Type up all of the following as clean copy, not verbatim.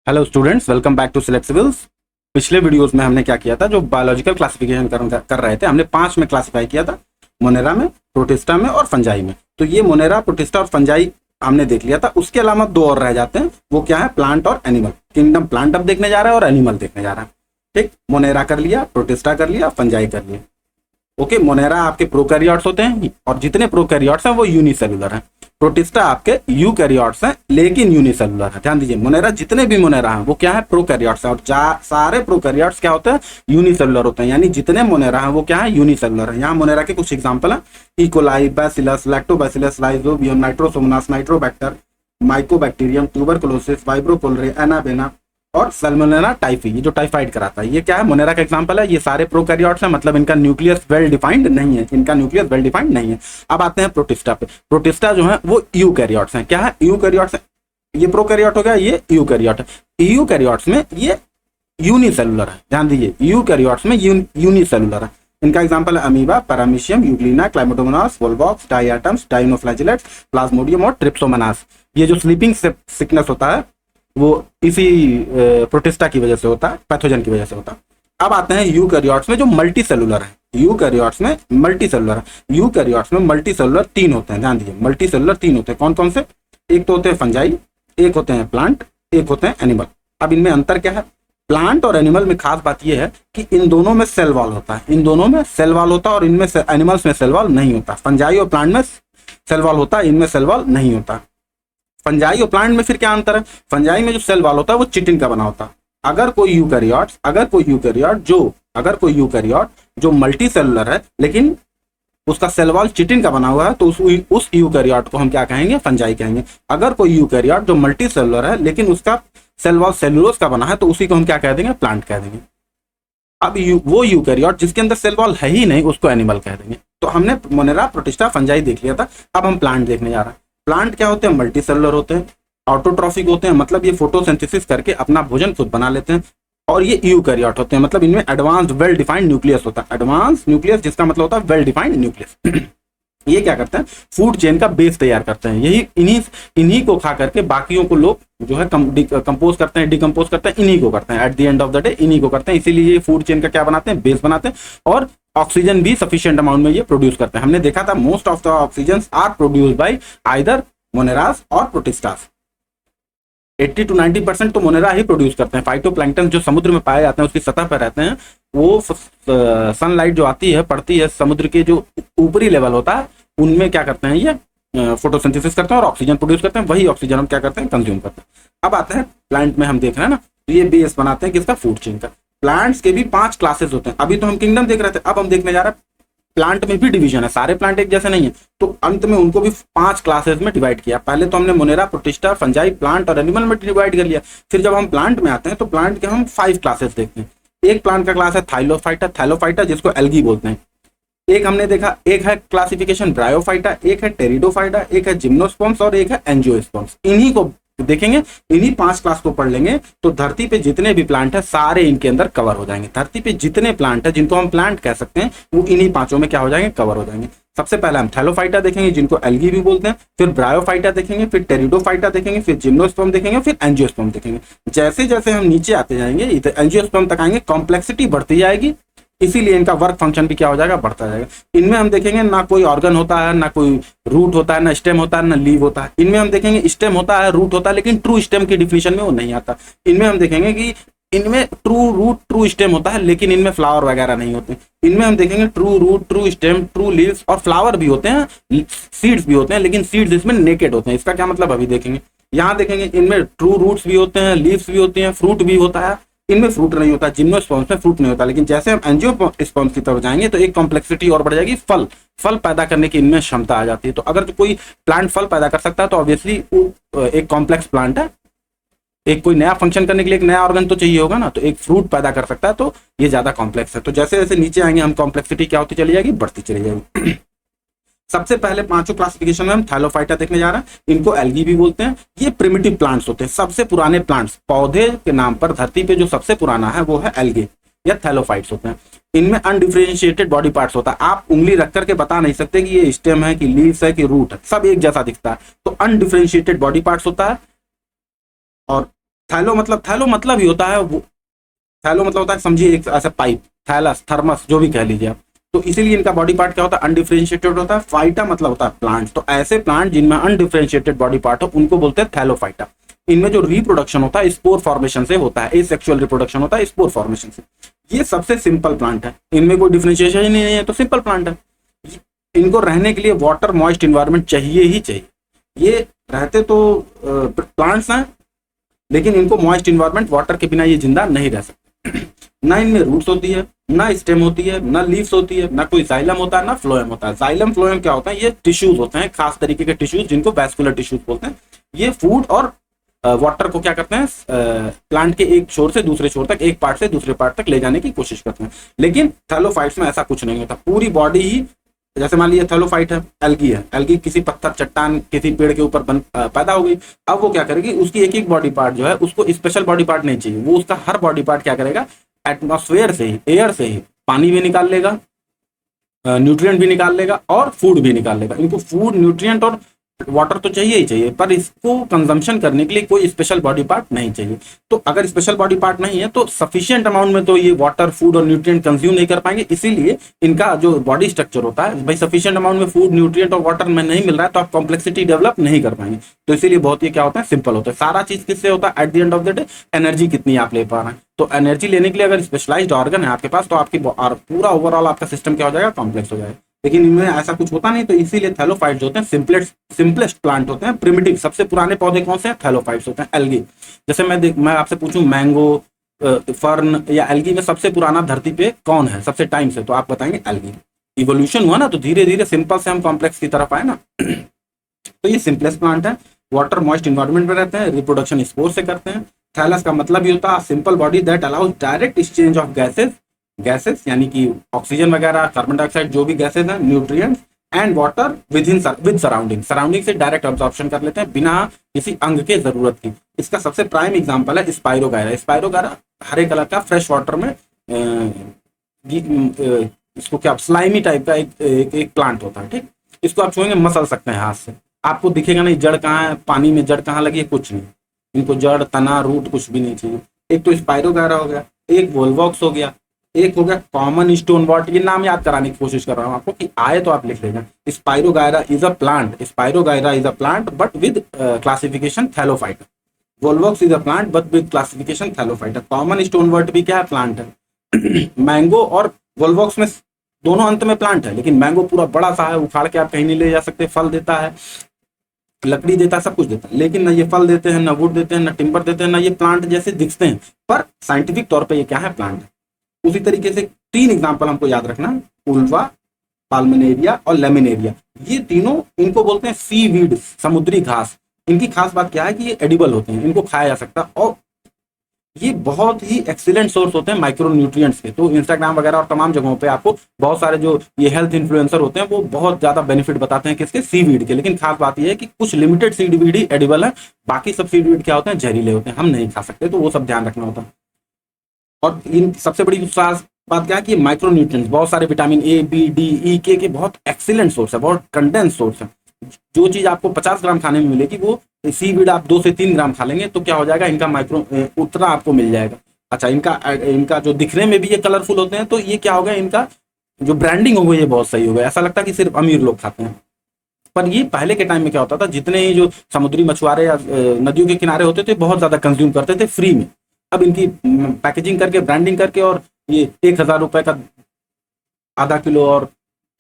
Hello students, welcome back to select civils. पिछले videos में हमने क्या किया था, जो बायोलॉजिकल क्लासिफिकेशन कर रहे थे, हमने 5 में क्लासिफाई किया था। मोनेरा में, प्रोटिस्टा में और फंजाई में। तो ये मोनेरा, प्रोटिस्टा और फंजाई हमने देख लिया था। उसके अलावा 2 और रह जाते हैं। वो क्या है? प्लांट और एनिमल किंगडम। प्लांट अब देखने जा रहा है और एनिमल देखने जा रहा है। ठीक, मोनेरा कर लिया, प्रोटिस्टा कर लिया, फंजाई कर लिया। ओके, मोनेरा आपके प्रोकैरियोट्स होते हैं और जितने प्रोकैरियोट्स हैं वो यूनिसेलुलर हैं। प्रोटिस्टा आपके यूकैरियोट्स हैं लेकिन यूनिसेलुलर है। ध्यान दीजिए, मोनेरा, जितने भी मोनेरा हैं वो क्या है? प्रोकैरियोट्स हैं। और सारे प्रोकैरियोट्स क्या होते हैं? यूनिसेलुलर होते हैं। यानी जितने मोनेरा हैं वो क्या है? यूनिसेलुलर है। यहाँ मोनेरा के कुछ एग्जांपल हैं: E coli, bacillus, lactobacillus, rhizobium, nitrosomonas, nitrobacter, mycobacterium, tuberculosis, vibrio cholerae, anabaena और सल्मोनेला टाइफी, ये जो टाइफाइड कराता है, ये क्या है? मोनेरा का एग्जांपल है। ये सारे प्रोकैरियोट्स हैं, मतलब इनका न्यूक्लियस वेल डिफाइंड नहीं है। इनका न्यूक्लियस वेल डिफाइंड नहीं है। अब आते हैं प्रोटिस्टा पे। प्रोटिस्टा जो है वो यूकैरियोट्स हैं। क्या है? यूकैरियोट्स हैं। ये प्रोकैरियोट हो गया, ये यूकैरियोट है। यूकैरियोट्स में ये यूनिसेलुलर है। ध्यान दीजिए, यूकैरियोट्स में यूनिसेलुलर है। इनका एग्जांपल है amoeba, paramecium, euglena, chlamydomonas, volvox, diatoms, dinoflagellates, plasmodium और ट्रिप्सोमोनास। ये जो स्लीपिंग सिकनेस होता है वो इसी प्रोटिस्टा की वजह से होता है, पैथोजन की वजह से होता है। अब आते हैं यूकैरियोट्स में जो मल्टी सेलुलर है। यूकैरियोट्स में मल्टी सेलुलर है। यूकैरियोट्स में मल्टी सेलुलर 3 होते हैं। ध्यान दीजिए, मल्टी सेलुलर 3 होते हैं। कौन कौन से? एक तो होते हैं फंजाई, एक होते हैं प्लांट, एक होते हैं एनिमल। अब इनमें अंतर क्या है? प्लांट और एनिमल में खास बात यह है कि इन दोनों में सेल वॉल होता है। इन दोनों में सेल वॉल होता है और इनमें एनिमल्स में सेल वॉल नहीं होता। फंजाई और प्लांट में सेल वॉल होता है, इनमें सेल वॉल नहीं होता। फंजाई और प्लांट में फिर क्या अंतर है? फंजाई में जो सेल वॉल होता है वो चिटिन का बना होता है। अगर कोई यूकैरियोट जो मल्टी सेलुलर है लेकिन उसका सेल वॉल चिटिन का बना हुआ है तो उस यूकैरियोट को हम क्या कहेंगे? फंजाई कहेंगे। अगर कोई यूकैरियोट जो मल्टी सेलुलर है लेकिन उसका सेल वॉल सेलुलोज का बना है तो उसी को हम क्या कह देंगे? प्लांट कह देंगे। अब वो यूकैरियोट जिसके अंदर सेल वॉल है ही नहीं उसको एनिमल कह देंगे। तो हमने मोनेरा, प्रोटिस्टा, फंजाई देख लिया था। अब हम प्लांट देखने जा रहे हैं। प्लांट क्या होते हैं? मल्टी सेलुलर होते हैं, ऑटोट्रॉफिक होते हैं, मतलब ये फोटोसिंथेसिस करके अपना भोजन खुद बना लेते हैं। और ये यूकैरियोट होते हैं, मतलब इनमें एडवांस वेल डिफाइंड न्यूक्लियस होता है। एडवांस न्यूक्लियस जिसका मतलब होता है वेल डिफाइंड न्यूक्लियस। ये क्या करते हैं? फूड चेन का बेस तैयार करते हैं। यही इन्हीं को खा करके बाकियों को लोग जो है कंपोज करते हैं, डिकम्पोज करते हैं। इन्हीं को करते हैं, at the end of the day इन्हीं को करते हैं। इसीलिए ये फूड चेन का क्या बनाते हैं? बेस बनाते हैं। और ऑक्सीजन भी सफिशिएंट अमाउंट में ये प्रोड्यूस करते हैं। हमने देखा था most of the oxygen are produced by either moneras और प्रोटिस्टास। 80 to 90% तो मोनेरा ही प्रोड्यूस करते हैं। फाइटोप्लैंक्टन जो समुद्र में पाए जाते हैं, उसकी सतह पर रहते हैं, वो सनलाइट जो आती है, पड़ती है, समुद्र के जो ऊपरी लेवल होता है उनमें क्या करते हैं? ये फोटोसिंथेसिस करते हैं और ऑक्सीजन प्रोड्यूस करते हैं। वही ऑक्सीजन हम क्या करते हैं? कंज्यूम करते हैं। अब आते हैं प्लांट में, हम देख रहे हैं ना, तो ये बेस बनाते हैं किसका? फूड चेन का। प्लांट्स के भी 5 क्लासेस होते हैं। अभी तो हम किंगडम देख रहे थे, अब हम देखने जा रहे हैं प्लांट में भी डिवीजन है। सारे प्लांट एक जैसे नहीं है, तो अंत में उनको भी 5 क्लासेस में डिवाइड किया। पहले तो हमने मोनेरा, प्रोटिस्टा, फंजाई, प्लांट और एनिमल में डिवाइड कर लिया। फिर जब हम प्लांट में आते हैं तो प्लांट के हम 5 क्लासेस देखते हैं। एक प्लांट का क्लास है थैलोफाइटा, जिसको एल्गी बोलते हैं। एक हमने देखा, एक है क्लासिफिकेशन ब्रायोफाइटा, एक है टेरिडोफाइटा, एक है जिम्नोस्पर्म्स और एक है एंजियोस्पर्म्स। इन्हीं को देखेंगे, इन्हीं 5 क्लास को पढ़ लेंगे तो धरती पे जितने भी प्लांट है सारे इनके अंदर कवर हो जाएंगे। धरती पे जितने प्लांट है जिनको हम प्लांट कह सकते हैं वो इन्हीं 5 में क्या हो जाएंगे? कवर हो जाएंगे। सबसे पहले हम थैलोफाइटा देखेंगे, जिनको एल्गी भी बोलते हैं। फिर ब्रायोफाइटा देखेंगे, फिर टेरिडोफाइटा देखेंगे, फिर जिम्नोस्पर्म देखेंगे, फिर एंजियोस्पर्म देखेंगे। जैसे जैसे हम नीचे आते जाएंगे, इधर एंजियोस्पर्म तक आएंगे, कॉम्प्लेक्सिटी बढ़ती जाएगी, इसीलिए इनका वर्क फंक्शन भी क्या हो जाएगा? बढ़ता जाएगा। इनमें हम देखेंगे ना कोई ऑर्गन होता है, ना कोई रूट होता है, ना स्टेम होता है, ना लीव होता है। इनमें हम देखेंगे स्टेम होता है, रूट होता है, लेकिन ट्रू स्टेम की डिफिनेशन में वो नहीं आता। इनमें हम देखेंगे कि इनमें ट्रू रूट, ट्रू स्टेम होता है, लेकिन इनमें फ्लावर वगैरह नहीं होते। इनमें हम देखेंगे true root, true stem, true leaves और फ्लावर भी होते हैं, सीड्स भी होते हैं, लेकिन सीड्स इसमें नेकेड होते हैं। इसका क्या मतलब अभी देखेंगे। यहाँ देखेंगे इनमें ट्रू रूट्स भी होते हैं, लीव्स भी होती हैं, फ्रूट भी होता है। इनमें फ्रूट नहीं होता, जिम्नोस्पर्म्स में फ्रूट नहीं होता। लेकिन जैसे हम एंजियोस्पर्म्स की तरफ जाएंगे तो एक कॉम्प्लेक्सिटी और बढ़ जाएगी, फल पैदा करने की इनमें क्षमता आ जाती है। तो अगर कोई प्लांट फल पैदा कर सकता है तो ऑब्वियसली वो एक कॉम्प्लेक्स प्लांट है। एक कोई नया फंक्शन करने के लिए एक नया ऑर्गन तो चाहिए होगा ना, तो एक फ्रूट पैदा कर सकता है, तो ये ज्यादा कॉम्प्लेक्स है। तो जैसे जैसे नीचे आएंगे हम कॉम्प्लेक्सिटी क्या होती चली जाएगी? बढ़ती चली जाएगी। सबसे पहले 5 क्लासिफिकेशन में हम थैलोफाइटा देखने जा रहे हैं। इनको एल्गी भी बोलते हैं। ये प्रिमिटिव प्लांट्स होते हैं, सबसे पुराने प्लांट्स। पौधे के नाम पर धरती पे जो सबसे पुराना है वो है एल्गे या थैलोफाइट्स होते हैं। इनमें अनडिफरेंशिएटेड बॉडी पार्ट्स होता है। आप उंगली रख करके बता नहीं सकते कि ये स्टेम है कि लीव्स है कि रूट है, सब एक जैसा दिखता है। तो अनडिफरेंशिएटेड बॉडी पार्ट्स होता है। और थैलो मतलब ही होता है वो, थैलो मतलब होता है, समझिए एक ऐसा पाइप, थैलस, थर्मस, जो भी कह लीजिए आप। तो इसीलिए इनका बॉडी पार्ट क्या होता है, अनडिफरेंशिएटेड होता है। फाइटा मतलब होता है प्लांट। तो ऐसे प्लांट जिनमें अनडिफरेंशिएटेड बॉडी पार्ट हो उनको बोलते हैं थैलोफाइटा। इनमें जो रिप्रोडक्शन होता है स्पोर फॉर्मेशन से होता है, एसेक्सुअल रिप्रोडक्शन होता है स्पोर फॉर्मेशन से। ये सबसे सिंपल प्लांट है, इनमें कोई डिफरेंशिएशन ही नहीं है, तो सिंपल प्लांट है। इनको रहने के लिए वाटर मॉइस्ट इन्वायरमेंट चाहिए ही चाहिए। ये रहते तो प्लांट्स हैं, लेकिन इनको मॉइस्ट इन्वायरमेंट, वाटर के बिना ये जिंदा नहीं रह सकते। ना इनमें रूट्स होती है, ना स्टेम होती है, ना लीव्स होती है, ना कोई जाइलम होता है, ना फ्लोएम होता है। जाइलम फ्लोएम क्या होता है, ये टिश्यूज होते हैं, खास तरीके के टिश्यूज जिनको वैस्कुलर टिश्यूज बोलते हैं। ये फूड और वाटर को क्या करते हैं, प्लांट के एक छोर से दूसरे छोर तक, एक पार्ट से दूसरे पार्ट तक ले जाने की कोशिश करते हैं। लेकिन थैलोफाइट्स में ऐसा कुछ नहीं होता, पूरी बॉडी ही, जैसे मान लीजिए थैलोफाइट है, एल्गी है, एल्गी किसी पत्थर, चट्टान, किसी पेड़ के ऊपर पैदा हो गई। अब वो क्या करेगी, उसकी एक एक बॉडी पार्ट जो है, उसको स्पेशल बॉडी पार्ट नहीं चाहिए, वो उसका हर बॉडी पार्ट क्या करेगा, एटमॉस्फेयर से ही, एयर से ही पानी भी निकाल लेगा, न्यूट्रिएंट भी निकाल लेगा और फूड भी निकाल लेगा। इनको फूड, न्यूट्रिएंट और वाटर तो चाहिए ही चाहिए, पर इसको कंजम्पशन करने के लिए कोई स्पेशल बॉडी पार्ट नहीं चाहिए। तो अगर स्पेशल बॉडी पार्ट नहीं है तो सफिशिएंट अमाउंट में तो ये वाटर, फूड और न्यूट्रिएंट कंज्यूम नहीं कर पाएंगे। इसीलिए इनका जो बॉडी स्ट्रक्चर होता है, भाई सफिशिएंट अमाउंट में फूड, न्यूट्रिएंट और वाटर में नहीं मिल रहा है तो आप कॉम्प्लेक्सिटी डेवलप नहीं कर पाएंगे। तो इसीलिए बहुत ही क्या होता है, सिंपल होता है। सारा चीज किससे होता है, at the end of the day energy कितनी आप ले पा रहे हैं। तो एनर्जी लेने के लिए अगर स्पेशलाइज्ड ऑर्गन है आपके पास, तो आपकी पूरा ओवरऑल आपका सिस्टम क्या हो जाएगा, कॉम्प्लेक्स हो जाएगा। लेकिन इनमें ऐसा कुछ होता नहीं, तो इसीलिए थैलोफाइट्स होते हैं सिंपलेस्ट प्लांट होते हैं, प्रिमिटिव। सबसे पुराने पौधे कौन से हैं, थैलोफाइट्स होते हैं, एल्गी। जैसे मैं आपसे पूछूं मैंगो, फर्न या एल्गी में सबसे पुराना धरती पे कौन है सबसे टाइम से, तो आप बताएंगे एल्गी। इवोल्यूशन हुआ ना, तो धीरे धीरे सिंपल से हम कॉम्प्लेक्स की तरफ आए ना। तो ये सिंपलेस्ट प्लांट है, वाटर मॉइस्ट इन्वायरमेंट में रहते हैं, रिप्रोडक्शन स्पोर से करते हैं। थैलस का मतलब ये होता है simple body that allows direct exchange of gases यानी कि ऑक्सीजन वगैरह, कार्बन डाइऑक्साइड, जो भी गैसेस हैं, nutrients and water with surrounding से डायरेक्ट अब्जॉर्प्शन कर लेते हैं बिना किसी अंग के जरूरत की। इसका सबसे प्राइम एग्जांपल है स्पाइरोगायरा। स्पाइरोगायरा हरे कलर का फ्रेश वाटर में इसको क्या स्लाइमी टाइप का एक प्लांट होता है, ठीक। इसको आप छुएंगे, मसल सकते हैं हाथ से, आपको दिखेगा नहीं जड़ कहाँ है, पानी में जड़ कहाँ लगी है, कुछ नहीं। इनको जड़, तना, रूट कुछ भी नहीं चाहिए। एक तो स्पाइरोगायरा हो गया, एक वोल्वॉक्स हो गया, एक हो गया कॉमन स्टोन वॉट। ये नाम याद कराने की कोशिश कर रहा हूँ आपको, कि आए तो आप लिख लेना। Spirogyra is a plant but with classification thallophyta. Volvox is a plant but with classification thallophyta. Common stonewort भी क्या है, प्लांट है। मैंगो और वोल्वॉक्स में दोनों अंत में प्लांट है, लेकिन मैंगो पूरा बड़ा सा है, उखाड़ के आप कहीं नहीं ले जा सकते। फल देता है, लकड़ी देता है, सब कुछ देता है, लेकिन ना ये फल देते हैं, ना वुड देते हैं, ना टिम्बर देते हैं, ना ये प्लांट जैसे दिखते हैं, पर साइंटिफिक तौर पे ये क्या है, प्लांट है। उसी तरीके से 3 एग्जांपल हमको याद रखना, उल्वा, पाल्मेनेरिया और लेमिनेरिया। ये तीनों, इनको बोलते हैं सी वीड, समुद्री घास। इनकी खास बात क्या है कि ये एडिबल होते हैं, इनको खाया जा सकता है और ये बहुत ही एक्सीलेंट सोर्स होते हैं माइक्रो न्यूट्रिएंट्स के। तो इंस्टाग्राम वगैरह और तमाम जगहों पे आपको बहुत सारे जो ये हेल्थ इन्फ्लुएंसर होते हैं वो बहुत ज्यादा बेनिफिट बताते हैं किसके, सीवीड के। लेकिन खास बात ये है कि कुछ लिमिटेड सीवीड ही एडिबल है, बाकी सब सीवीड क्या होते हैं, जहरीले होते हैं, हम नहीं खा सकते। तो वो सब ध्यान रखना होता है। और इन सबसे बड़ी खास बात क्या है कि माइक्रो न्यूट्रिएंट्स, बहुत सारे विटामिन ए, बी, डी, ई, के बहुत एक्सीलेंट सोर्स है, बहुत कंडेंस सोर्स है। जो चीज आपको 50 ग्राम खाने में मिलेगी, वो सीवीड आप 2 से 3 ग्राम खा लेंगे तो क्या हो जाएगा, इनका माइक्रो उतना आपको मिल जाएगा। अच्छा, इनका जो दिखने में भी ये कलरफुल होते हैं, तो ये क्या हो गया, इनका जो ब्रांडिंग हो गई ये बहुत सही हो गया। ऐसा लगता है कि सिर्फ अमीर लोग खाते हैं, पर ये पहले के टाइम में क्या होता था, जितने ही जो समुद्री मछुआरे या नदियों के किनारे होते थे बहुत ज्यादा कंज्यूम करते थे फ्री में। अब इनकी पैकेजिंग करके, ब्रांडिंग करके, और ये 1000 रुपए का आधा किलो और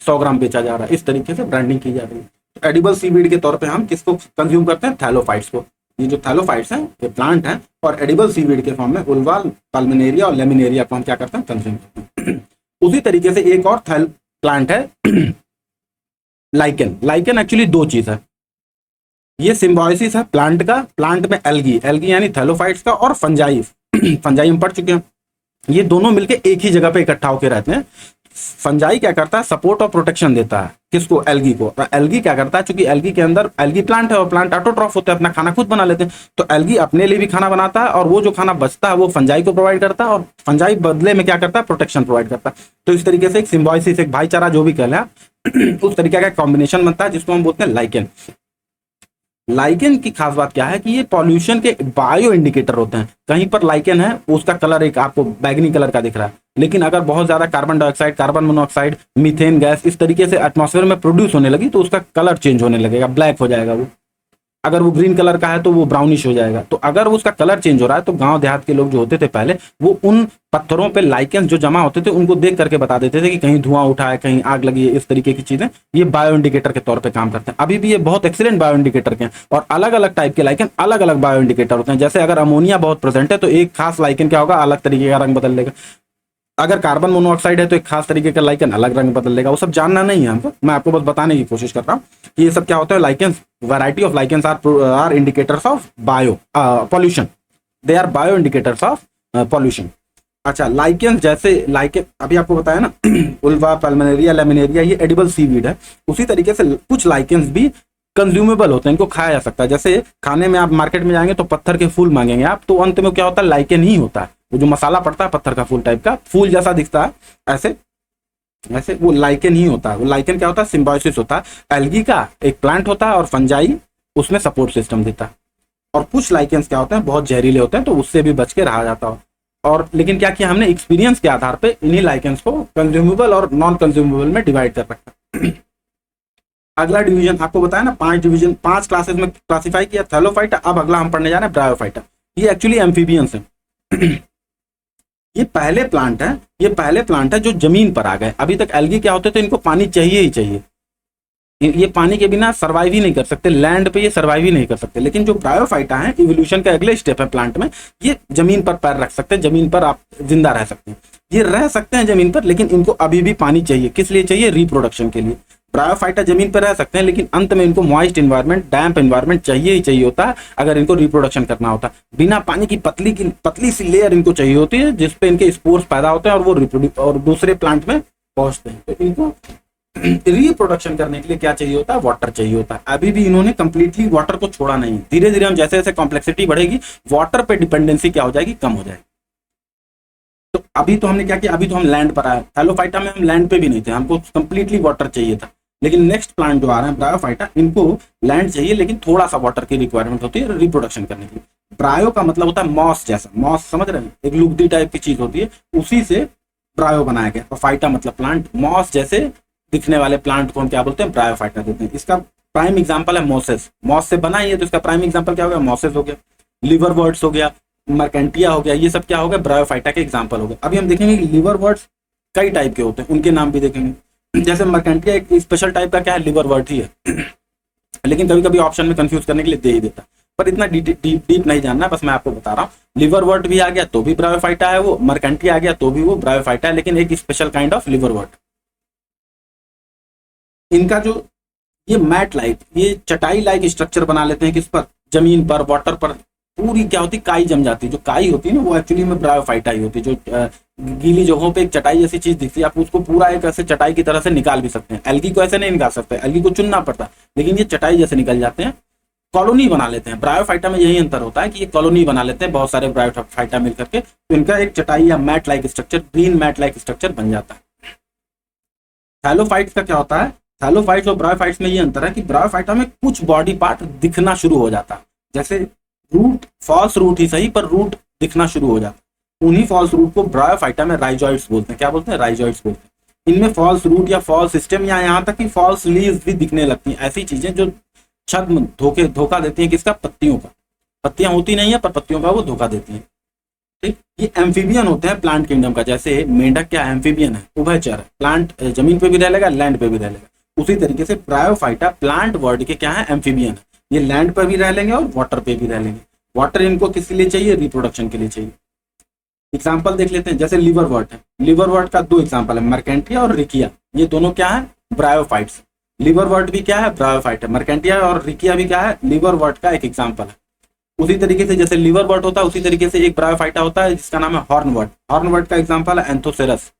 100 ग्राम बेचा जा रहा है, इस तरीके से ब्रांडिंग की जा रही है। तो एडिबल सीवीड के तौर पे हम किसको कंज्यूम करते हैं, थैलोफाइट्स को। ये जो थैलोफाइट्स हैं ये प्लांट हैं, और एडिबल सीवीड के फॉर्म में उल्वा, पाल्मेनेरिया और लेमिनेरिया को हम क्या करते हैं, कंज्यूम करते हैं। उसी तरीके से एक और प्लांट है लाइकेन। लाइकेन एक्चुअली 2 चीज है, ये सिम्बायोसिस है प्लांट का, प्लांट में एल्गी यानी थैलोफाइट्स का, और फंजाई फंजाई हम पढ़ चुके हैं। ये दोनों मिलके एक ही जगह पे इकट्ठा होकर रहते हैं। फंजाई क्या करता है, सपोर्ट और प्रोटेक्शन देता है किसको, एल्गी को। एल्गी क्या करता है, चूंकि एल्गी के अंदर, एल्गी प्लांट है और प्लांट ऑटोट्रॉफ होते हैं, अपना खाना खुद बना लेते हैं, तो एल्गी अपने लिए भी खाना बनाता है, और वो जो खाना बचता है वो फंजाई को प्रोवाइड करता है, और फंजाई बदले में क्या करता है, प्रोटेक्शन प्रोवाइड करता है। तो इस तरीके से एक सिम्बायोसिस, एक भाईचारा जो भी कह लें उस तरीके का कॉम्बिनेशन बनता है, जिसको हम बोलते हैं लाइकेन। लाइकेन की खास बात क्या है कि ये पॉल्यूशन के बायो इंडिकेटर होते हैं। कहीं पर लाइकेन है, उसका कलर एक आपको बैगनी कलर का दिख रहा है, लेकिन अगर बहुत ज्यादा carbon dioxide, carbon monoxide, methane gas इस तरीके से एटमॉस्फेयर में प्रोड्यूस होने लगी तो उसका कलर चेंज होने लगेगा, ब्लैक हो जाएगा वो। अगर वो ग्रीन कलर का है तो वो ब्राउनिश हो जाएगा। तो अगर उसका कलर चेंज हो रहा है तो गांव देहात के लोग जो होते थे पहले, वो उन पत्थरों पे लाइकेंस जो जमा होते थे उनको देख करके बता देते थे कि कहीं धुआं उठा है, कहीं आग लगी है, इस तरीके की चीजें। ये बायो इंडिकेटर के तौर पे काम करते हैं। अभी भी ये बहुत एक्सीलेंट बायो इंडिकेटर के हैं, और अलग अलग टाइप के लाइकेन अलग अलग बायो इंडिकेटर होते हैं। जैसे अगर अमोनिया बहुत प्रेजेंट है तो एक खास लाइकेन क्या होगा, अलग तरीके का रंग बदल लेगा। अगर कार्बन मोनोऑक्साइड है तो एक खास तरीके का लाइकन अलग रंग बदल लेगा। वो सब जानना नहीं है हमको, मैं आपको बस बताने की कोशिश कर रहा हूँ कि ये सब क्या होता है। Lichens, variety of lichens are indicators of bio pollution, they are bio indicators of pollution. अच्छा, लाइकेंस जैसे लाइकेन अभी आपको बताया ना उल्वा, पल्मोनेरिया, लेमिनेरिया, ये एडिबल सीवीड है। उसी तरीके से कुछ लाइकेंस भी कंज्यूमेबल होते हैं, इनको खाया जा सकता है। जैसे खाने में आप मार्केट में जाएंगे तो पत्थर के फूल मांगेंगे आप, तो अंत में क्या होता है, लाइकेन ही होता है। वो जो मसाला पड़ता है पत्थर का फूल टाइप का, फूल जैसा दिखता है ऐसे, ऐसे वो लाइकेन ही होता है। वो लाइकेन क्या होता है, सिम्बायोसिस होता है। एल्गी का एक प्लांट होता है और फंजाई उसमें सपोर्ट सिस्टम देता है। और कुछ लाइकेंस क्या होते हैं, बहुत जहरीले होते हैं, तो उससे भी बच के रहा जाता है। और लेकिन क्या किया हमने, एक्सपीरियंस के आधार पर इन्हीं लाइकेंस को कंज्यूमेबल और नॉन कंज्यूमेबल में डिवाइड कर रखा। अगला डिवीजन आपको बताया ना, 5 डिवीजन, 5 क्लासेस में क्लासिफाई किया थैलोफाइटा। अब अगला हम पढ़ने जा रहे हैं ब्रायोफाइटा। ये एक्चुअली एम्फीबियंस है। ये पहले प्लांट है, ये पहले प्लांट है जो जमीन पर आ गए। अभी तक एल्गी क्या होते थे, इनको पानी चाहिए ही चाहिए, ये पानी के बिना सर्वाइव ही नहीं कर सकते, लैंड पे ये सर्वाइव ही नहीं कर सकते। लेकिन जो ब्रायोफाइटा है, इवोल्यूशन का अगले स्टेप है प्लांट में, ये जमीन पर पैर रख सकते हैं, जमीन पर आप जिंदा रह सकते हैं। ये रह सकते हैं जमीन पर, लेकिन इनको अभी भी पानी चाहिए। किस लिए चाहिए, रिप्रोडक्शन के लिए। ब्रायोफाइटा जमीन पर रह सकते हैं, लेकिन अंत में इनको मॉइस्ट एनवायरनमेंट, डैम्प एनवायरनमेंट चाहिए ही चाहिए होता है अगर इनको रिप्रोडक्शन करना होता है। बिना पानी की पतली सी लेयर इनको चाहिए होती है, जिसपे इनके स्पोर्स पैदा होते हैं और वो और दूसरे प्लांट में पहुंचते हैं। तो इनको रिप्रोडक्शन करने के लिए क्या चाहिए होता है, वाटर चाहिए होता है। अभी भी इन्होंने कंप्लीटली वाटर को छोड़ा नहीं। धीरे धीरे हम जैसे जैसे कॉम्प्लेक्सिटी बढ़ेगी, वाटर पे डिपेंडेंसी क्या हो जाएगी, कम हो जाएगी। तो अभी तो हमने क्या किया, अभी तो हम लैंड पर आए। थैलोफाइटा में हम लैंड पे भी नहीं थे, हमको कंप्लीटली वाटर चाहिए था। लेकिन नेक्स्ट प्लांट जो आ रहे हैं ब्रायोफाइटा, इनको लैंड चाहिए लेकिन थोड़ा सा वाटर की रिक्वायरमेंट होती है रिप्रोडक्शन करने के लिए। ब्रायो का मतलब होता है मॉस जैसा, मॉस समझ रहे हैं, एक लुगदी टाइप की चीज होती है, उसी से ब्रायो बनाया गया। और फाइटा मतलब प्लांट, मॉस जैसे दिखने वाले प्लांट को हम क्या बोलते हैं, ब्रायोफाइटा देते हैं। इसका प्राइम एग्जाम्पल है मोसेस। मॉस से बना ही है तो इसका प्राइम एग्जाम्पल क्या हो गया, मोसेस हो गया, लिवरवर्ट्स हो गया, मर्केंटिया हो गया। ये सब क्या हो गया, ब्रायोफाइटा के एग्जाम्पल हो गए। अभी हम देखेंगे कि लिवरवर्ट्स कई टाइप के होते हैं, उनके नाम भी देखेंगे। जैसे मर्केंटिया एक स्पेशल टाइप का क्या है, लिवरवर्ट ही है। लेकिन कभी कभी ऑप्शन में कंफ्यूज करने के लिए दे ही देता, पर इतना डीप नहीं जानना, बस मैं आपको बता रहा हूँ। लिवरवर्ट भी आ गया तो भी ब्रायोफाइटा है वो, मर्केंटिया आ गया तो भी वो ब्रायोफाइटा है, लेकिन एक स्पेशल काइंड ऑफ लिवरवर्ट। इनका जो ये मैट लाइक, ये चटाई लाइक स्ट्रक्चर बना लेते हैं, किस पर, जमीन पर, वाटर पर। पूरी क्या होती है, काई जम जाती है। जो काई होती है ना, वो एक्चुअली में ब्रायोफाइटा ही होती है। जो गीली जगहों पे एक चटाई जैसी चीज दिखती है, आप उसको पूरा एक ऐसे चटाई की तरह से निकाल भी सकते हैं। एल्गी को ऐसे नहीं निकाल सकते, एल्गी को चुनना पड़ता है, लेकिन ये चटाई जैसे निकल जाते हैं, कॉलोनी बना लेते हैं। ब्रायोफाइटा में यही अंतर होता है कि ये कॉलोनी बना लेते हैं बहुत सारे ब्रायोफाइटा मिल करके, तो इनका एक चटाई या mat like structure, green mat like structure बन जाता है। थैलोफाइट्स का क्या होता है, थैलोफाइट्स और ब्रायोफाइट्स में ये अंतर है कि ब्रायोफाइटा में कुछ बॉडी पार्ट दिखना शुरू हो जाता है, जैसे रूट, फॉल्स रूट ही सही, पर रूट दिखना शुरू हो जाता है। उन्हीं फॉल्स रूट को ब्रायोफाइटा में राइजॉइड्स बोलते हैं। क्या बोलते हैं, राइजॉइड्स बोलते हैं। इनमें फॉल्स रूट या फॉल्स सिस्टम या यहाँ तक कि फॉल्स लीव्स भी दिखने लगती हैं। ऐसी चीजें जो छद्म धोखा देती हैं, किसका, पत्तियों का। पत्तियां होती नहीं है पर पत्तियों का वो धोखा देती हैं। ठीक, ये एम्फीबियन होते हैं प्लांट किंगडम का। जैसे मेंढक क्या एम्फीबियन है, उभयचर है, प्लांट जमीन पे भी रह लेगा, लैंड पे भी रह लेगा। उसी तरीके से ब्रायोफाइटा प्लांट वर्ड के क्या है, एम्फीबियन है। ये लैंड पर भी रह लेंगे और वाटर पे भी रह लेंगे। वाटर इनको किस लिए चाहिए, रिप्रोडक्शन के लिए चाहिए। एग्जाम्पल देख लेते हैं, जैसे लिवरवर्ट है। लिवरवर्ट का 2 एग्जाम्पल है, मर्केंटिया और रिकिया। ये दोनों क्या है, ब्रायोफाइट्स। लिवरवर्ट भी क्या है, ब्रायोफाइट है। मर्केंटिया और रिकिया भी क्या है, लिवरवर्ट का एक एग्जाम्पल है। उसी तरीके से जैसे लिवरवर्ट होता है, उसी तरीके से एक ब्रायोफाइटा होता है जिसका नाम है हॉर्नवर्ट। हॉर्नवर्ट का एग्जाम्पल है एंथोसेरस।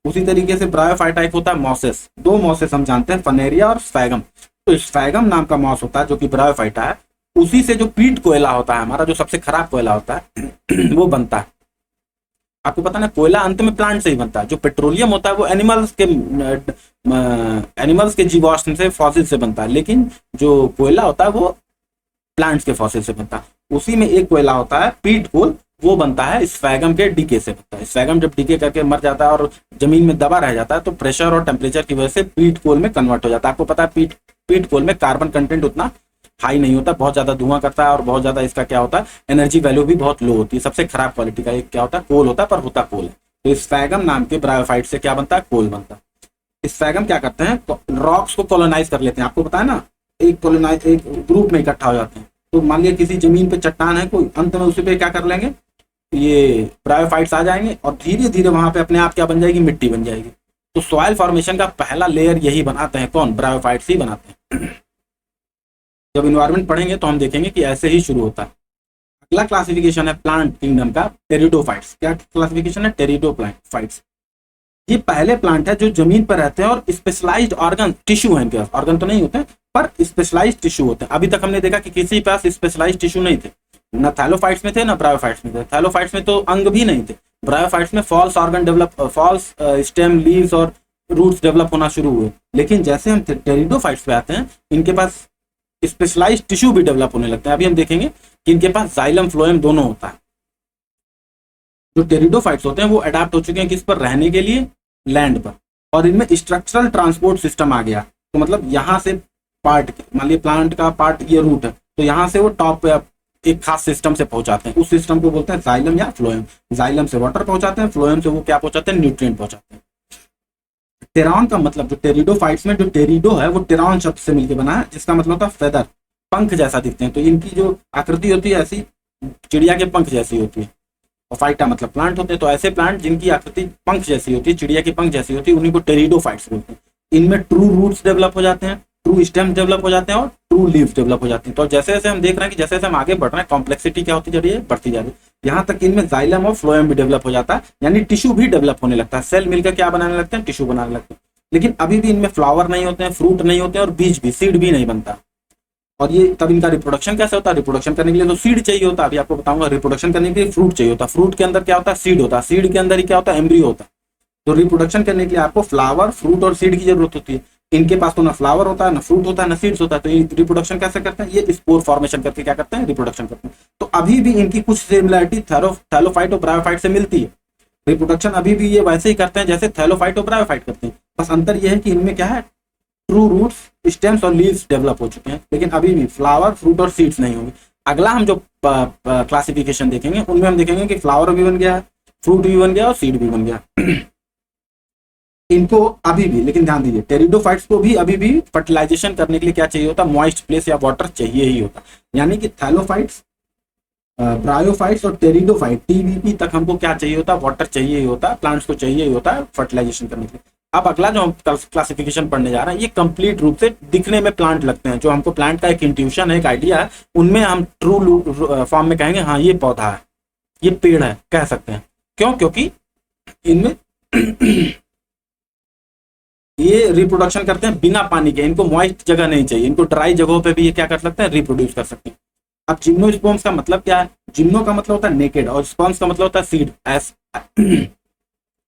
उसी तरीके से ब्रायोफाइटा एक होता है मॉसेस। 2 मॉसेस हम जानते हैं, फनेरिया और स्फैगम। तो स्फैगम नाम का मॉस होता है जो कि ब्रायोफाइटा है। उसी से जो पीट कोयला होता है हमारा, जो सबसे खराब कोयला होता है वो बनता है। आपको पता ना, कोयला अंत में प्लांट से ही बनता है। जो पेट्रोलियम होता है वो एनिमल्स के जीवाश्म से, फॉसिल से बनता है, लेकिन जो कोयला होता है वो प्लांट्स के फॉसिल से बनता है। उसी में एक कोयला होता है पीट कोल, वो बनता है स्फैगम के डीके से बनता है। स्फैगम जब डीके करके मर जाता है और जमीन में दबा रह जाता है तो प्रेशर और टेम्परेचर की वजह से पीट कोल में कन्वर्ट हो जाता है। आपको पता है पीट कोल में कार्बन कंटेंट उतना हाई नहीं होता, बहुत ज्यादा धुआं करता है और बहुत ज्यादा इसका क्या होता है, एनर्जी वैल्यू भी बहुत लो होती है। सबसे खराब क्वालिटी का एक क्या होता है, कोल होता है, पर होता कोल है। तो स्फैगम नाम के ब्रायोफाइट से क्या बनता है, कोल बनता है। स्फैगम क्या करते हैं, रॉक्स को कॉलोनाइज कर लेते हैं। आपको पता है ना, एक ग्रुप में इकट्ठा हो जाते हैं। तो मान लिया किसी जमीन पे चट्टान है कोई, अंत में उसी पे क्या कर लेंगे, ये ब्रायोफाइट्स आ जाएंगे और धीरे धीरे वहां पे अपने आप क्या बन जाएगी, मिट्टी बन जाएगी। तो सॉइल फॉर्मेशन का पहला लेयर यही बनाते हैं, कौन, ब्रायोफाइट्स ही बनाते हैं। जब इन्वायरमेंट पढ़ेंगे तो हम देखेंगे कि ऐसे ही शुरू होता है। अगला क्लासिफिकेशन है प्लांट किंगडम का, टेरिडोफाइट्स। क्या क्लासिफिकेशन है, टेरिडोफाइट्स। ये पहले प्लांट है जो जमीन पर रहते हैं और स्पेशलाइज्ड ऑर्गन टिश्यू है इनके पास। ऑर्गन तो नहीं होते पर स्पेशलाइज्ड टिश्यू होते हैं। अभी तक हमने देखा कि किसी के पास स्पेशलाइज्ड टिश्यू नहीं थे, ना थैलोफाइट्स में थे ना ब्रायोफाइट्स में थे। थैलोफाइट्स में तो अंग भी नहीं थे, ब्रायोफाइट्स में false organ develop, false stem, leaves और रूट्स डेवलप होना शुरू हुए। लेकिन जैसे हम टेरिडोफाइट्स पे आते हैं, इनके पास स्पेशलाइज्ड टिश्यू भी डेवलप होने लगते हैं। अभी हम देखेंगे कि इनके पास जाइलम फ्लोएम दोनों होता है। जो टेरिडोफाइट्स होते हैं वो अडेप्ट हो चुके हैं किस पर, रहने के लिए, लैंड पर। और इनमें स्ट्रक्चरल ट्रांसपोर्ट सिस्टम आ गया। तो मतलब यहाँ से पार्ट, मान लीजिए प्लांट का पार्ट ये रूट है, तो यहाँ से वो टॉप पे एक खास सिस्टम से पहुंचाते हैं। उस सिस्टम को बोलते हैं जाइलम या फ्लोएम। जाइलम से वाटर पहुंचाते हैं, फ्लोएम से वो क्या पहुंचाते हैं, न्यूट्रिएंट पहुंचाते हैं। टेरॉन का मतलब, जो टेरिडोफाइट्स में जो टेरिडो है वो टेरॉन शब्द से मिलकर बना है, जिसका मतलब होता है फेदर, पंख जैसा दिखते हैं। तो इनकी जो आकृति होती है ऐसी चिड़िया के पंख जैसी होती है। और फाइटा मतलब प्लांट होते हैं। तो ऐसे प्लांट जिनकी आकृति पंख जैसी होती है, चिड़िया की पंख जैसी होती है, उन्हीं को टेरिडोफाइट्स बोलते हैं। इनमें ट्रू रूट्स डेवलप हो जाते हैं, ट्रू स्टेम डेवलप हो जाते हैं और ट्रू लीव्स डेवलप हो जाती हैं। तो जैसे जैसे हम देख रहे हैं कि जैसे जैसे हम आगे बढ़ रहे हैं, कॉम्प्लेक्सिटी क्या होती जा रही है, बढ़ती जा रही है। यहाँ तक इनमें जाइलम और फ्लोएम भी डेवलप हो जाता है, यानी टिश्यू भी डेवलप होने लगता है। सेल मिलकर क्या बनाने लगते हैं, टिश्यू बनाने लगते हैं। लेकिन अभी भी इनमें फ्लावर नहीं होते हैं, फ्रूट नहीं होते हैं और बीज भी, सीड भी नहीं बनता। और ये तब इनका रिप्रोडक्शन कैसे होता है, रिप्रोडक्शन करने के लिए तो सीड चाहिए होता है। अभी आपको बताऊंगा, रिप्रोडक्शन करने के लिए फ्रूट चाहिए होता है। फ्रूट के अंदर क्या होता है, सीड होता है। सीड के अंदर ही क्या होता है, एम्ब्रियो होता है। तो रिप्रोडक्शन करने के लिए आपको फ्लावर, फ्रूट और सीड की जरूरत होती है। इनके पास तो ना फ्लावर होता है, ना फ्रूट होता है, ना सीड्स होता है। तो ये रिप्रोडक्शन कैसे करते हैं, ये स्पोर फॉर्मेशन करके क्या करते हैं, रिप्रोडक्शन करते हैं। तो अभी भी इनकी कुछ सिमिलरिटी थैलोफाइट और ब्रायोफाइट से मिलती है। रिप्रोडक्शन अभी भी ये वैसे ही करते हैं जैसे थैलोफाइट और ब्रायोफाइट करते हैं। बस अंतर यह है कि इनमें क्या है, ट्रू रूट्स, स्टेम्स और लीव्स डेवलप हो चुके हैं, लेकिन अभी भी फ्लावर, फ्रूट और सीड्स नहीं होंगे। अगला हम जो क्लासिफिकेशन देखेंगे उनमें हम देखेंगे कि फ्लावर भी बन गया है, फ्रूट भी बन गया और सीड भी बन गया। इनको अभी भी, लेकिन ध्यान दीजिए, टेरिडोफाइट्स को भी अभी भी फर्टिलाइजेशन करने के लिए क्या चाहिए होता, मॉइस्ट प्लेस या वाटर चाहिए ही होता। यानी कि थैलोफाइट्स, ब्रायोफाइट्स और टेरिडोफाइट, टीबीपी तक हमको क्या चाहिए होता, वाटर चाहिए ही होता, प्लांट्स को चाहिए ही होता है फर्टिलाइजेशन करने के लिए। अब अगला जो हम क्लासिफिकेशन पढ़ने जा रहे हैं, ये कंप्लीट रूप से दिखने में प्लांट लगते हैं। जो हमको प्लांट का एक इंट्यूशन है, एक आइडिया है, उनमें हम ट्रू फॉर्म में कहेंगे हाँ ये पौधा है, ये पेड़ है, कह सकते हैं। क्यों, क्योंकि इनमें ये रिप्रोडक्शन करते हैं बिना पानी के। इनको मॉइस्ट जगह नहीं चाहिए, इनको ड्राई जगहों पे भी ये क्या कर सकते हैं, रिप्रोड्यूस कर सकते हैं। अब जिम्नोस्पर्म्स का मतलब क्या है, जिम्नो का मतलब होता है नेकेड और स्पर्म्स का मतलब होता है सीड।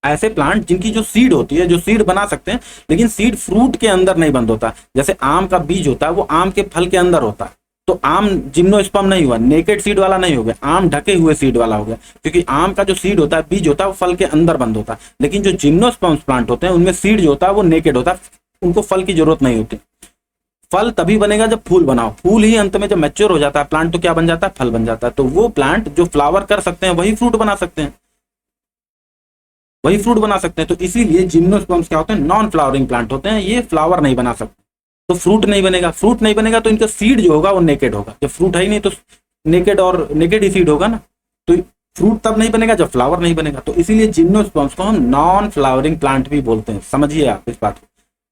ऐसे प्लांट जिनकी जो सीड होती है, जो सीड बना सकते हैं, लेकिन सीड फ्रूट के अंदर नहीं बंद होता। जैसे आम का बीज होता है वो आम के फल के अंदर होता है, तो आम जिम्नोस्पर्म नहीं हुआ, नेकेड सीड वाला नहीं हो गया, आम ढके हुए सीड वाला हो गया। क्योंकि आम का जो सीड होता है, बीज होता है, वो फल के अंदर बंद होता है। लेकिन जो जिम्नोस्पर्म्स प्लांट होते हैं उनमें सीड जो होता है वो नेकेड होता है, उनको फल की जरूरत नहीं होती। फल तभी बनेगा जब फूल बनाओ, फूल ही अंत में जब मैच्योर हो जाता है प्लांट तो क्या बन जाता है, फल बन जाता है। तो वो प्लांट जो फ्लावर कर सकते हैं वही फ्रूट बना सकते हैं, वही फ्रूट बना सकते हैं। तो इसीलिए जिम्नोस्पर्म्स क्या होते हैं, नॉन फ्लावरिंग प्लांट होते हैं, ये फ्लावर नहीं बना सकते, तो फ्रूट नहीं बनेगा। फ्रूट नहीं बनेगा तो इनका सीड जो होगा वो नेकेड होगा। जब फ्रूट है ही नहीं तो नेकेड और नेकेड ही सीड होगा ना, तो फ्रूट तब नहीं बनेगा जब फ्लावर नहीं बनेगा। तो इसीलिए जिम्नोस्पर्म्स को हम नॉन फ्लावरिंग प्लांट भी बोलते हैं। समझिए आप इस बात को।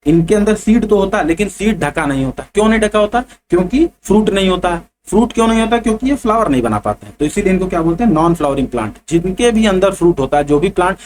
इनके अंदर सीड तो होता है लेकिन सीड ढका नहीं होता। क्यों नहीं ढका होता, क्योंकि फ्रूट नहीं होता। फ्रूट क्यों नहीं होता, क्योंकि ये फ्लावर नहीं बना पाते हैं। तो इसीलिए इनको क्या बोलते हैं, नॉन फ्लावरिंग प्लांट। जिनके भी अंदर फ्रूट होता है, जो भी प्लांट,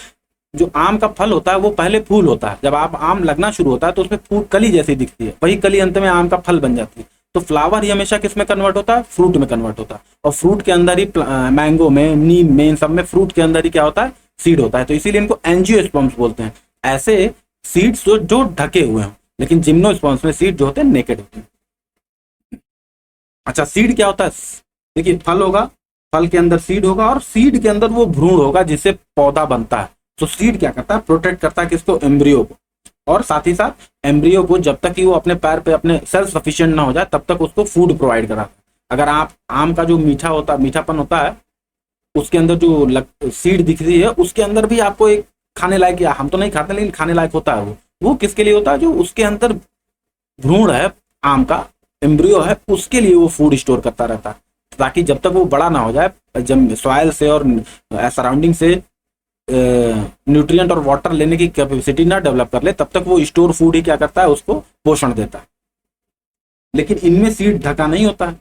जो आम का फल होता है वो पहले फूल होता है। जब आप आम लगना शुरू होता है तो उसमें फूल कली जैसी दिखती है, वही कली अंत में आम का फल बन जाती है। तो फ्लावर ही हमेशा किस में कन्वर्ट होता है, फ्रूट में कन्वर्ट होता है। और फ्रूट के अंदर ही, मैंगो में, नीम में, इन सब में फ्रूट के अंदर ही क्या होता है, सीड होता है। तो इसीलिए इनको एंजियोस्पर्म्स बोलते हैं, ऐसे सीड्स जो ढके हुए हैं। लेकिन जिम्नोस्पर्म्स में सीड जो होते हैं नेकेड होते हैं। अच्छा, सीड क्या होता है? देखिए, फल होगा, फल के अंदर सीड होगा और सीड के अंदर वो भ्रूण होगा जिससे पौधा बनता है। तो सीड क्या करता है? प्रोटेक्ट करता है किसको? एम्ब्रियो को। और साथ ही साथ एम्ब्रियो को जब तक कि वो अपने पैर पे अपने सेल्फ सफिशिएंट ना हो जाए तब तक उसको फूड प्रोवाइड कराता है। अगर आप आम का जो मीठापन होता है, उसके अंदर जो सीड दिख रही है उसके अंदर भी आपको एक खाने लायक, या हम तो नहीं खाते लेकिन खाने लायक होता है वो किसके लिए होता है? जो उसके अंदर भ्रूण है, आम का एम्ब्रियो है, उसके लिए वो फूड स्टोर करता रहता है, ताकि जब तक वो बड़ा ना हो जाए, जब सॉइल से और सराउंडिंग से न्यूट्रिएंट और वाटर लेने की कैपेसिटी ना डेवलप कर ले, तब तक वो स्टोर फूड ही क्या करता है? उसको पोषण देता है। लेकिन इनमें सीड ढका नहीं होता है,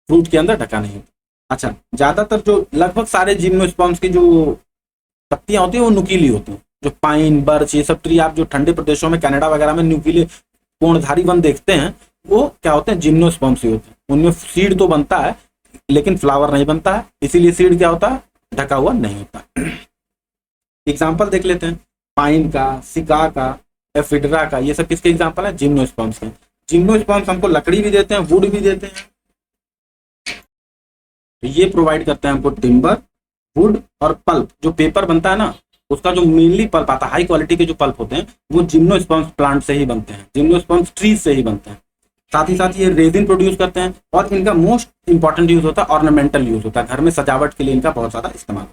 फ्रूट के अंदर ढका नहीं होता। अच्छा, ज्यादातर जो लगभग सारे जिम्नोस्पर्म्स की जो पत्तियां होती है वो नुकीली होती हैं। जो पाइन, बर्च, ये सब ट्री आप जो ठंडे प्रदेशों में कनाडा वगैरह में नुकीले कोणधारी वन देखते हैं, वो क्या होते हैं? जिम्नोस्पर्म्स ही होते हैं। उनमें सीड तो बनता है लेकिन फ्लावर नहीं बनता है, इसीलिए सीड क्या होता है? ढका हुआ नहीं होता। एग्जाम्पल देख लेते हैं, पाइन का, सिका का, एफिड्रा का, ये सब किसके एग्जाम्पल है? जिम्नोस्पर्म्स के। जिम्नोस्पर्म्स हमको लकड़ी भी देते हैं, वुड भी देते हैं। तो ये प्रोवाइड करते हैं हमको टिम्बर, वुड और पल्प। जो पेपर बनता है ना, उसका जो मेनली पल्प आता है, हाई क्वालिटी के जो पल्प होते हैं, वो जिम्नोस्पर्म्स प्लांट से ही बनते हैं, जिम्नोस्पर्म्स ट्रीज से ही बनते हैं। साथ ही साथ ये रेजिन प्रोड्यूस करते हैं और इनका मोस्ट इंपॉर्टेंट यूज होता है ऑर्नामेंटल यूज होता है, घर में सजावट के लिए इनका बहुत ज्यादा इस्तेमाल।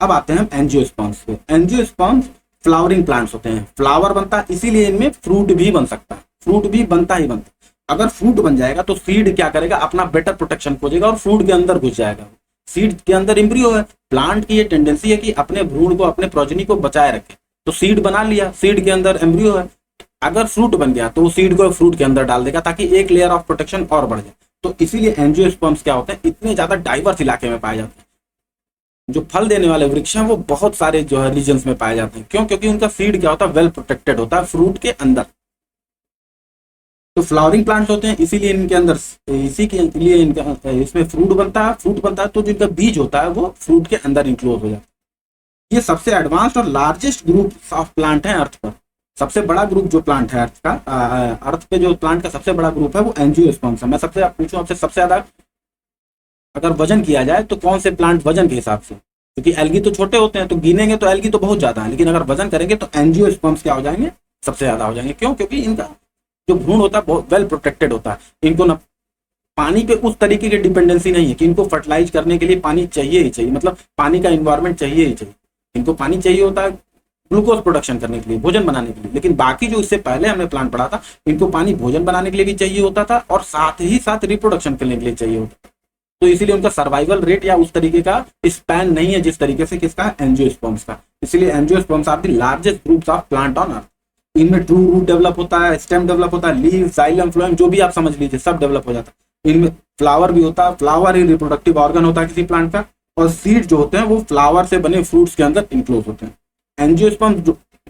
अब आते हैं हम एंजियोस्पर्म्स पे। एंजियोस्पर्म्स फ्लावरिंग प्लांट्स होते हैं, फ्लावर बनता है, इसीलिए इनमें फ्रूट भी बन सकता है, फ्रूट भी बनता ही बनता है। अगर फ्रूट बन जाएगा तो सीड क्या करेगा? अपना बेटर प्रोटेक्शन खोजेगा और फ्रूट के अंदर घुस जाएगा। सीड के अंदर एम्ब्रियो है, प्लांट की ये टेंडेंसी है कि अपने भ्रूण को, अपने प्रोजनी को बचाए रखे। तो सीड बना लिया, सीड के अंदर एम्ब्रियो है, अगर फ्रूट बन गया तो वो सीड को फ्रूट के अंदर डाल देगा ताकि एक लेयर ऑफ प्रोटेक्शन और बढ़ जाए। तो इसीलिए एंजियोस्पर्म्स क्या होते हैं? इतने ज्यादा डाइवर्स इलाके में पाए जाते हैं। जो फल देने वाले वृक्ष हैं वो बहुत सारे जो है रीजन्स में पाए जाते हैं। क्यों? क्योंकि उनका सीड क्या होता है? वेल प्रोटेक्टेड होता है फ्रूट के अंदर। तो फ्लावरिंग प्लांट्स होते हैं, इसीलिए इनके अंदर, इसी के लिए इनका इसमें फ्रूट बनता है। फ्रूट बनता है तो जो इनका बीज होता है वो फ्रूट के अंदर इंक्लोज हो जाता है। ये सबसे एडवांस्ड और लार्जेस्ट ग्रुप ऑफ प्लांट है अर्थ पर। सबसे बड़ा ग्रुप जो प्लांट है अर्थ का, अर्थ पे जो प्लांट का सबसे बड़ा ग्रुप है वो एंजियोस्पर्म्स है। मैं सबसे पूछूं आपसे, सबसे ज्यादा अगर वजन किया जाए तो कौन से प्लांट वजन के हिसाब से? क्योंकि एल्गी तो छोटे होते हैं तो गिनेंगे तो एल्गी तो बहुत ज्यादा है, लेकिन अगर वजन करेंगे तो एंजियोस्पर्म्स क्या हो जाएंगे? सबसे ज्यादा हो जाएंगे। क्यों? क्योंकि इनका जो भ्रूण होता है बहुत वेल प्रोटेक्टेड होता है। इनको ना पानी पे उस तरीके की डिपेंडेंसी नहीं है कि इनको फर्टिलाइज करने के लिए पानी चाहिए ही चाहिए, मतलब पानी का इन्वायरमेंट चाहिए ही चाहिए। इनको पानी चाहिए होता है ग्लूकोज प्रोडक्शन करने के लिए, भोजन बनाने के लिए। लेकिन बाकी जो इससे पहले हमने प्लांट पढ़ा था, इनको पानी भोजन बनाने के लिए भी चाहिए होता था और साथ ही साथ रिप्रोडक्शन करने के लिए चाहिए होता था। तो इसीलिए उनका सर्वाइवल रेट या उस तरीके का स्पैन नहीं है जिस तरीके से किसका? एंजियोस्पर्म्स का। इसलिए angiosperms are the largest groups of plant on earth. इनमें ट्रू रूट डेवलप होता है, स्टेम डेवलप होता है, लीव, जाइलम, फ्लोएम, जो भी आप समझ लीजिए सब डेवलप हो जाता है। इनमें फ्लावर भी होता है, फ्लावर ही रिप्रोडक्टिव ऑर्गन होता है किसी प्लांट का। और सीड जो होते हैं वो फ्लावर से बने फ्रूट्स के अंदर इंक्लोज होते हैं। एंजियोस्पर्म्स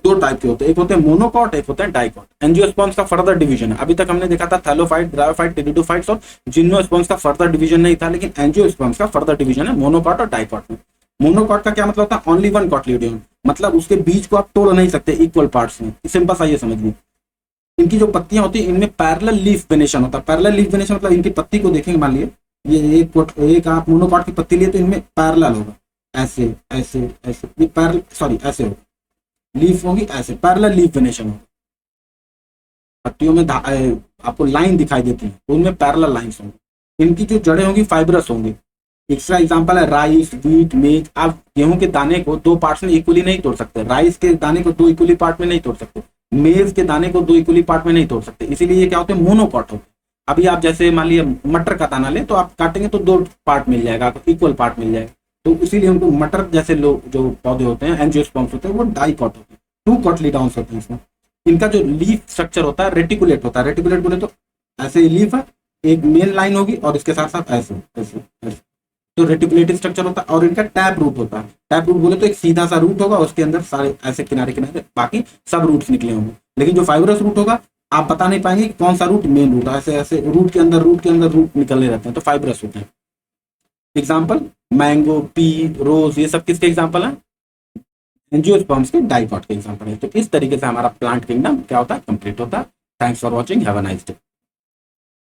दो टाइप के होते हैं, एक होते हैं मोनोकॉट, एक होते हैं डाइकॉट। एंजियोस्पर्म्स का फर्दर डिवीजन है, अभी तक हमने देखा था थैलोफाइट, ब्रायोफाइट, टेरिडोफाइट्स और जिम्नोस्पर्म्स का फर्दर डिवीजन नहीं था, लेकिन एंजियोस्पर्म्स का फर्दर डिवीजन है मोनोकॉट और डाइकॉट में। मोनोकॉट का क्या मतलब होता है? ओनली वन कॉटलीडियन, मतलब उसके बीज को आप तोड़ नहीं सकते इक्वल पार्ट्स में। सिंपल सा ये समझिए। इनकी जो पत्तियां होती है इनमें पैरेलल लीफ वेनेशन होता है। पैरेलल लीफ वेनेशन मतलब इनकी पत्ती को देखेंगे, मान लिए ये एक आप मोनोकॉट की पत्ती लिए तो इनमें पैरेलल होगा, ऐसे ऐसे ऐसे, ये पैरेलल, सॉरी ऐसे होगा, लीफ होगी ऐसे, पैरेलल लीफ वेनेशन होगा। पत्तियों में आपको लाइन दिखाई देती है, उनमें पैरेलल लाइंस होंगी। इनकी जो जड़ें होंगी फाइब्रस होंगी। इसका एग्जांपल है राइस, व्हीट, मेज। आप गेहूं के दाने को दो पार्ट्स में इक्वली नहीं तोड़ सकते, राइस के दाने को दो इक्वली पार्ट में नहीं तोड़ सकते, मेज के दाने को दो इक्वली पार्ट में नहीं तोड़ सकते। इसीलिए ये क्या होते हैं? मोनोकॉट होते हैं। अभी आप जैसे मान लीजिए मटर का दाना ले तो आप काटेंगे तो दो पार्ट मिल जाएगा, आपको इक्वल पार्ट मिल जाएगा। तो इसीलिए उनको मटर जैसे लोग जो पौधे होते हैं एंजियोस्पर्म्स होते हैं वो डाइकॉट होते हैं, टू कॉटलीडॉन्स होते हैं इसमें। इनका जो लीफ स्ट्रक्चर होता है रेटिकुलेट होता है। रेटिकुलेट बोले तो ऐसे ही लीफ है, एक मेन लाइन होगी और इसके साथ साथ ऐसे ऐसे ऐसे, तो रेटिकुलेटिव स्ट्रक्चर होता है। और इनका टैप रूट होता है। टैप रूट बोले तो एक सीधा सा रूट होगा, उसके अंदर सारे ऐसे किनारे किनारे बाकी सब रूट्स निकले होंगे। लेकिन जो फाइब्रस रूट होगा आप बता नहीं पाएंगे कि कौन सा रूट मेन रूट है, ऐसे ऐसे रूट के अंदर रूट निकलने रहते हैं, तो फाइब्रस होते हैं। एग्जाम्पल मैंगो, पी, रोज, ये सब किसके एग्जाम्पल है? एंजियोस्पर्म्स के डाइकॉट के एग्जाम्पल है। तो इस तरीके से हमारा प्लांट किंगडम क्या होता है? कंप्लीट होता है। Thanks for watching, have a nice day.